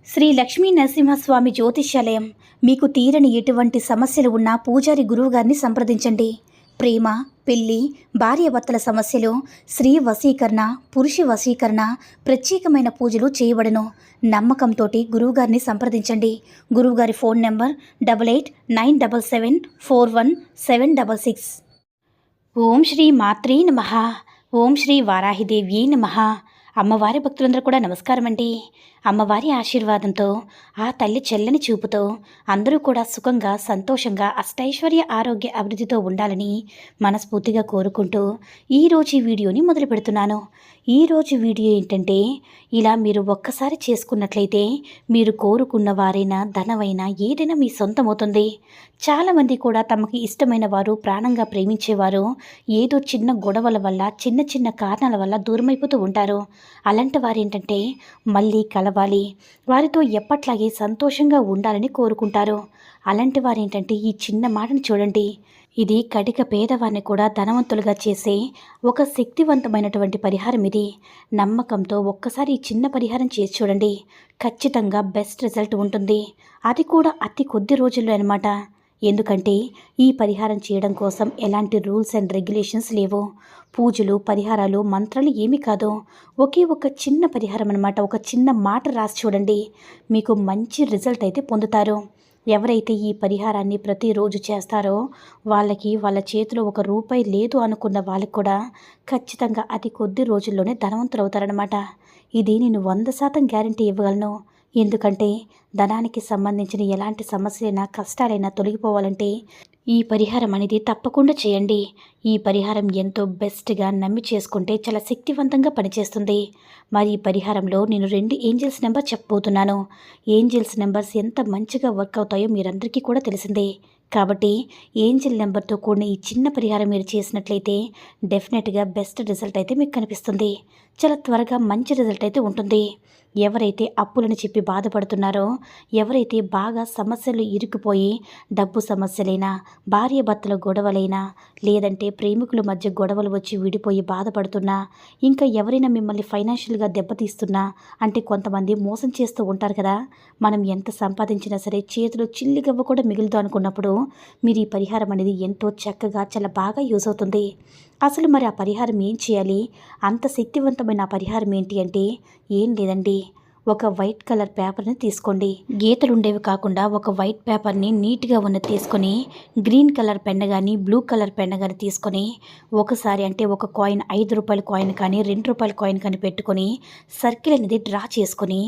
శ్రీ లక్ష్మీ నరసింహస్వామి జ్యోతిష్యాలయం. మీకు తీరని ఎటువంటి సమస్యలు ఉన్నా పూజారి గురువుగారిని సంప్రదించండి. ప్రేమ, పెళ్లి, భార్యాభర్తల సమస్యలు, స్త్రీ వశీకరణ, పురుష వశీకరణ, ప్రత్యేకమైన పూజలు చేయబడును. నమ్మకంతో గురువుగారిని సంప్రదించండి. గురువుగారి ఫోన్ నెంబర్ 8897741766. ఓం శ్రీ మాత్రే నమః. ఓం శ్రీ వారాహిదేవ్యే నమః. అమ్మవారి భక్తులందరూ కూడా నమస్కారం అండి. అమ్మవారి ఆశీర్వాదంతో, ఆ తల్లి చెల్లని చూపుతో అందరూ కూడా సుఖంగా, సంతోషంగా, అష్టైశ్వర్య, ఆరోగ్య, అభివృద్ధితో ఉండాలని మనస్ఫూర్తిగా కోరుకుంటూ ఈరోజు ఈ వీడియోని మొదలు పెడుతున్నాను. ఈరోజు వీడియో ఏంటంటే, ఇలా మీరు ఒక్కసారి చేసుకున్నట్లయితే మీరు కోరుకున్న వారైనా, ధనమైనా, ఏదైనా మీ సొంతమవుతుంది. చాలామంది కూడా తమకి ఇష్టమైన వారు, ప్రాణంగా ప్రేమించేవారు ఏదో చిన్న గొడవల వల్ల, చిన్న చిన్న కారణాల వల్ల దూరమైపోతూ ఉంటారు. అలాంటి వారేంటంటే మళ్ళీ కలవాలి, వారితో ఎప్పట్లాగే సంతోషంగా ఉండాలని కోరుకుంటారు. అలాంటి వారేంటంటే ఈ చిన్న మాటను చూడండి. ఇది కటిక పేదవారిని కూడా ధనవంతులుగా చేసే ఒక శక్తివంతమైనటువంటి పరిహారం ఇది. నమ్మకంతో ఒక్కసారి ఈ చిన్న పరిహారం చేసి చూడండి. ఖచ్చితంగా బెస్ట్ రిజల్ట్ ఉంటుంది. అది కూడా అతి కొద్ది రోజుల్లో అన్నమాట. ఎందుకంటే ఈ పరిహారం చేయడం కోసం ఎలాంటి రూల్స్ అండ్ రెగ్యులేషన్స్ లేవు. పూజలు, పరిహారాలు, మంత్రాలు ఏమీ కాదు. ఒకే ఒక చిన్న పరిహారం అన్నమాట. ఒక చిన్న మాట రాసి చూడండి, మీకు మంచి రిజల్ట్ అయితే పొందుతారు. ఎవరైతే ఈ పరిహారాన్ని ప్రతిరోజు చేస్తారో వాళ్ళకి, వాళ్ళ చేతిలో ఒక రూపాయి లేదు అనుకున్న వాళ్ళకి కూడా ఖచ్చితంగా అతి కొద్ది రోజుల్లోనే ధనవంతులు అవుతారనమాట. ఇది నేను 100% గ్యారంటీ ఇవ్వగలను. ఎందుకంటే ధనానికి సంబంధించిన ఎలాంటి సమస్యలైనా, కష్టాలైనా తొలగిపోవాలంటే ఈ పరిహారం అనేది తప్పకుండా చేయండి. ఈ పరిహారం ఎంతో బెస్ట్గా నమ్మి చేసుకుంటే చాలా శక్తివంతంగా పనిచేస్తుంది. మరి ఈ పరిహారంలో నేను 2 ఏంజల్స్ నెంబర్ చెప్పబోతున్నాను. ఏంజల్స్ నెంబర్స్ ఎంత మంచిగా వర్క్ అవుతాయో మీరందరికీ కూడా తెలిసిందే. కాబట్టి ఏంజల్ నెంబర్తో కూడిన ఈ చిన్న పరిహారం మీరు చేసినట్లయితే డెఫినెట్గా బెస్ట్ రిజల్ట్ అయితే మీకు కనిపిస్తుంది. చాలా త్వరగా మంచి రిజల్ట్ అయితే ఉంటుంది. ఎవరైతే అప్పులను చెప్పి బాధపడుతున్నారో, ఎవరైతే బాగా సమస్యలు ఇరుక్కుపోయి, డబ్బు సమస్యలైనా, భార్యాభర్తల గొడవలైనా, లేదంటే ప్రేమికుల మధ్య గొడవలు వచ్చి విడిపోయి బాధపడుతున్నా, ఇంకా ఎవరైనా మిమ్మల్ని ఫైనాన్షియల్గా దెబ్బతీస్తున్నా, అంటే కొంతమంది మోసం చేస్తూ ఉంటారు కదా. మనం ఎంత సంపాదించినా సరే చేతిలో చిల్లిగవ్వ కూడా మిగులుతూ అనుకున్నప్పుడు మీరు ఈ పరిహారం అనేది ఎంతో చక్కగా, చాలా బాగా యూజ్ అవుతుంది. అసలు మరి ఆ పరిహారం ఏం చేయాలి? అంత శక్తివంతమైన ఆ పరిహారం ఏంటి అంటే ఏం లేదండి. ఒక వైట్ కలర్ పేపర్ని తీసుకోండి. గీతలు ఉండేవి కాకుండా ఒక వైట్ పేపర్ని నీట్గా ఉన్నది తీసుకొని, గ్రీన్ కలర్ పెన్ కానీ, బ్లూ కలర్ పెన్ కానీ తీసుకొని ఒకసారి, అంటే ఒక కాయిన్, 5 రూపాయల కాయిన్ కానీ, 2 రూపాయల కాయిన్ కానీ పెట్టుకొని సర్కిల్ అనేది డ్రా చేసుకొని,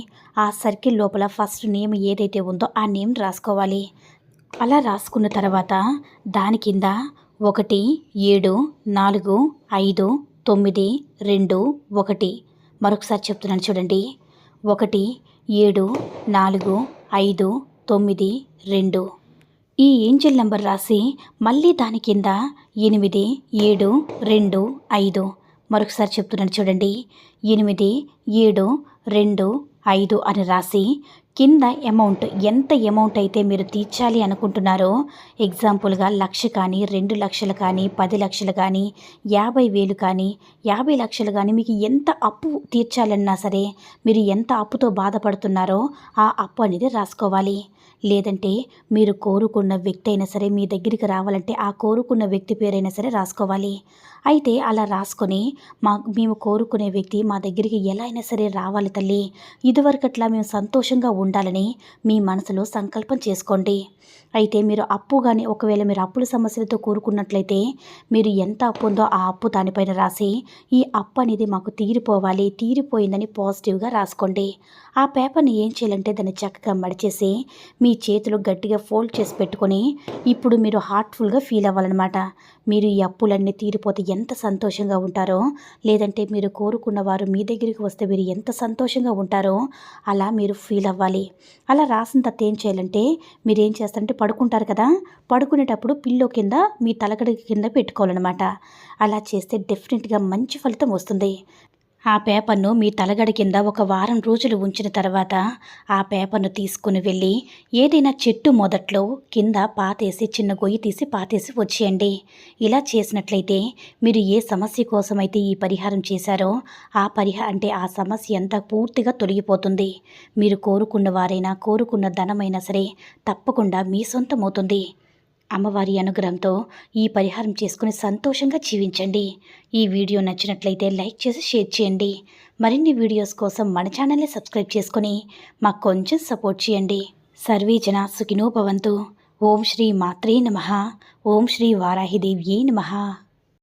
ఆ సర్కిల్ లోపల ఫస్ట్ నేమ్ ఏదైతే ఉందో ఆ నేమ్ రాసుకోవాలి. అలా రాసుకున్న తర్వాత దాని కింద 1 7 4 5 9 2 1, మరొకసారి చెప్తున్నాను చూడండి. 1 7 4 5 9 2. ఈ ఏంజల్ నెంబర్ రాసి మళ్ళీ దాని కింద 8 7 2 5, మరొకసారి చెప్తున్నాను చూడండి. 8 7 2 5 అని రాసి కింద అమౌంట్, ఎంత అమౌంట్ అయితే మీరు తీర్చాలి అనుకుంటున్నారో, ఎగ్జాంపుల్గా 1,00,000 కానీ, 2 లక్షలు కానీ, 10 లక్షలు కానీ, 50,000 కానీ, 50 లక్షలు కానీ, మీకు ఎంత అప్పు తీర్చాలన్నా సరే, మీరు ఎంత అప్పుతో బాధపడుతున్నారో ఆ అప్పు అనేది రాసుకోవాలి. లేదంటే మీరు కోరుకున్న వ్యక్తి అయినా సరే మీ దగ్గరికి రావాలంటే ఆ కోరుకున్న వ్యక్తి పేరైనా సరే రాసుకోవాలి. అయితే అలా రాసుకొని, మేము కోరుకునే వ్యక్తి మా దగ్గరికి ఎలా అయినా సరే రావాలి తల్లి, ఇదివరకట్లా మేము సంతోషంగా ఉండాలని మీ మనసులో సంకల్పం చేసుకోండి. అయితే మీరు అప్పు కానీ, ఒకవేళ మీరు అప్పుల సమస్యలతో కోరుకున్నట్లయితే మీరు ఎంత అప్పు ఉందో ఆ అప్పు దానిపైన రాసి, ఈ అప్పు అనేది మాకు తీరిపోవాలి, తీరిపోయిందని పాజిటివ్గా రాసుకోండి. ఆ పేపర్ని ఏం చేయాలంటే దాన్ని చక్కగా మడిచేసి మీ చేతులు గట్టిగా ఫోల్డ్ చేసి పెట్టుకొని, ఇప్పుడు మీరు హార్ట్ఫుల్గా ఫీల్ అవ్వాలన్నమాట. మీరు ఈ అప్పులన్నీ తీరిపోతే ఎంత సంతోషంగా ఉంటారో, లేదంటే మీరు కోరుకున్న వారు మీ దగ్గరికి వస్తే మీరు ఎంత సంతోషంగా ఉంటారో అలా మీరు ఫీల్ అవ్వాలి. అలా రాసిన తర్వాత ఏం చేయాలంటే, మీరు ఏం చేస్తారంటే పడుకుంటారు కదా, పడుకునేటప్పుడు పిల్లో కింద మీ తలకడి కింద పెట్టుకోవాలన్నమాట. అలా చేస్తే డెఫినెట్గా మంచి ఫలితం వస్తుంది. ఆ పేపర్ను మీ తలగడ కింద ఒక వారం రోజులు ఉంచిన తర్వాత ఆ పేపర్ను తీసుకుని వెళ్ళి ఏదైనా చెట్టు మొదట్లో కింద పాతేసి చిన్న గొయ్యి తీసి పాతేసి వచ్చేయండి. ఇలా చేసినట్లయితే మీరు ఏ సమస్య కోసమైతే ఈ పరిహారం చేశారో ఆ సమస్య అంతా పూర్తిగా తొలగిపోతుంది. మీరు కోరుకున్న వారైనా కోరుకున్న ధనమైనా సరే తప్పకుండా మీ సొంతమవుతుంది. అమ్మవారి అనుగ్రహంతో ఈ పరిహారం చేసుకుని సంతోషంగా జీవించండి. ఈ వీడియో నచ్చినట్లయితే లైక్ చేసి షేర్ చేయండి. మరిన్ని వీడియోస్ కోసం మన ఛానల్ని సబ్స్క్రైబ్ చేసుకొని మాకు కొంచెం సపోర్ట్ చేయండి. సర్వే జన సుఖినో భవంతు. ఓం శ్రీ మాత్రే నమః. ఓం శ్రీ వారాహిదేవ్యే నమః.